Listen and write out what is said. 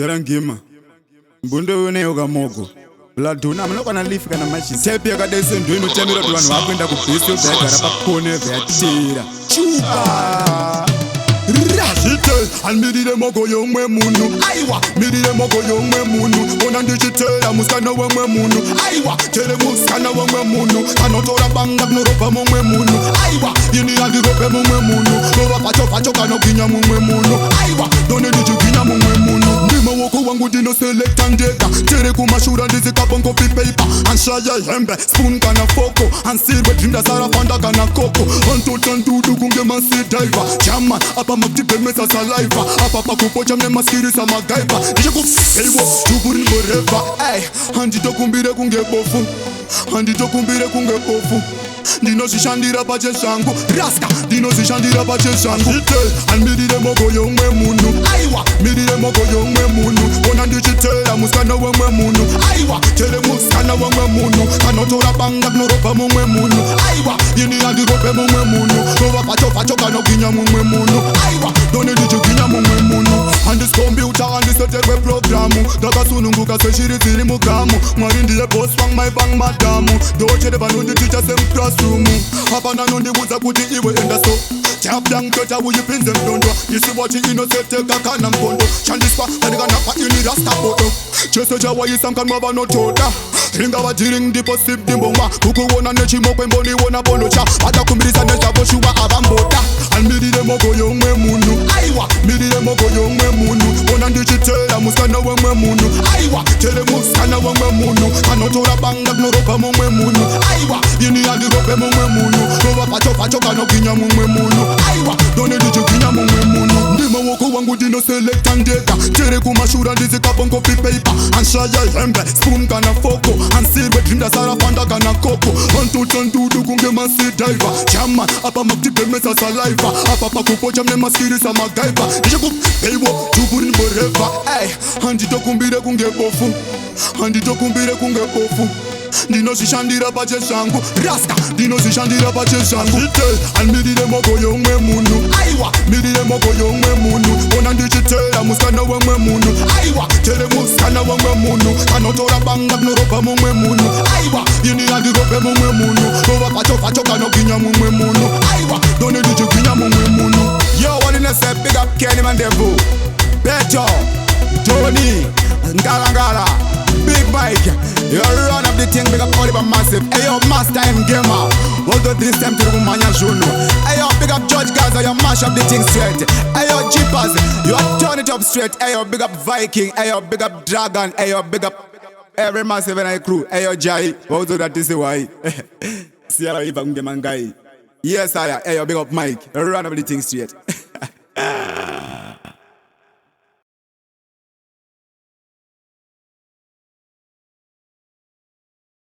Jarangima. Mbundo wene yoga mogo. Bladuna mnokana lifi kana machi. Tepi ya kadese nduinu temiro tuwanu wakwenda kubisi ubeka rapa kone veatira. Chupa. Digital, and midire mogo yomwe munu. Aiwa, midire mogo yomwe munu. Ona digital, amuskana wemwe munu. Aiwa, tele muskana wemwe munu. Anotora banga gnoropa mumwe munu. Aiwa, yini adirope mumwe munu. Nova pacho kano kinya mumwe munu. Aiwa, done diju kinya mumwe munu. Ndima woko wangu dino select and data. Tere kumashura ndizi kapon copy paper. Anshaya hembe, spoon kana foko. Ansirwe drinda sara panda kana koko. Antotan dudu kunge masi diver. Jaman, apa maktipe mesa saliva. Apa pa kupocha mne maskiri sa magaiva. Nije kufeiwo, tuburin forever. Ay, handito kumbire kunge bofu. Handito kumbire kunge bofu. Dino zishandira pache shangu. Raska, dino zishandira pache shangu. Digital, and midire mogo yomwe munu. Aiwa, midire mogo yomwe munu. Ona digital, amuskana wemwe munu. Aiwa, tele muskana wemwe munu. Anotora banga gnoropa mumwe munu. Aiwa, yini adirope mumwe munu. Nova pacho kano kinya mumwe munu. Aiwa, done diju kinya mumwe munu. And this computer and this setewe programu. Daga sununguka se shiri ziri mugamu. Mwari ndiye boss wang my bang madamu. Doche de banundi teacher sem classroom. Hapana nundi buza kuti iwe enda so. Tap down kota uyipinze mdondo. Yisi wachi inosete kakana mkondo. Shandispa taniga napa ini rasta poto. Chese jawa yisamkan maba no choda. Ringa wajiring dipo sip dimbonga. Kuku wona nechi mokwe mboni wona bolocha. Ata kumbirisa necha boshuwa avambota. And midire mogo yomwe munu. Aiwa, midire mogo yomwe munu. Ona digital, amuskana wemwe munu. Aiwa, tele muskana wemwe munu. Anotora banga gnoropa mumwe munu. Aiwa, yini adirope mumwe munu. Nova pacho kano kinya mumwe munu. Aiwa, done diju kinya mumwe munu. Ndima woko wangu dino select and data. Tere kumashura ndizi kapon copy paper. Anshaya hembe, spoon kana foko. Ansirwe drinda sara panda kana koko. Antotan dudu kunge masi diver. Jaman, apa maktipe mesa saliva. Apa pa kupocha mne maskiri sa magaiva. Nije kufeiwo, tuburin forever. Ay, handito kumbire kunge bofu. Handito kumbire kunge bofu. Dino zishandira pache shangu. Raska, dino zishandira pache shangu. Digital, and midire mogo yomwe munu. Aiwa, midire mogo yomwe munu. Ona digital, amuskana wemwe munu. Aiwa, tele muskana wemwe munu. Anotora banga gnoropa mumwe munu. Aiwa, yini adirope mumwe munu. Nova pacho kano kinya mumwe munu. Aiwa, done diju kinya mumwe munu. Yo, what in the set? Big up Kenny Mandevu. Beto, Tony, Ngala, Big Mike. You run up the thing, big up Oliver Massive. Ayo, master time gamer. What do this time to the woman you should know? Ayo, big up George Gaza, you mash up the thing straight. Ayo, Jeepers, you turn it up straight. Ayo, big up Viking. Ayo, big up Dragon. Ayo, big up every Massive and I crew. Ayo, Jai. What do that is why? See how if I'm the man guy. Yes, ayo, big up Mike. You run up the thing straight.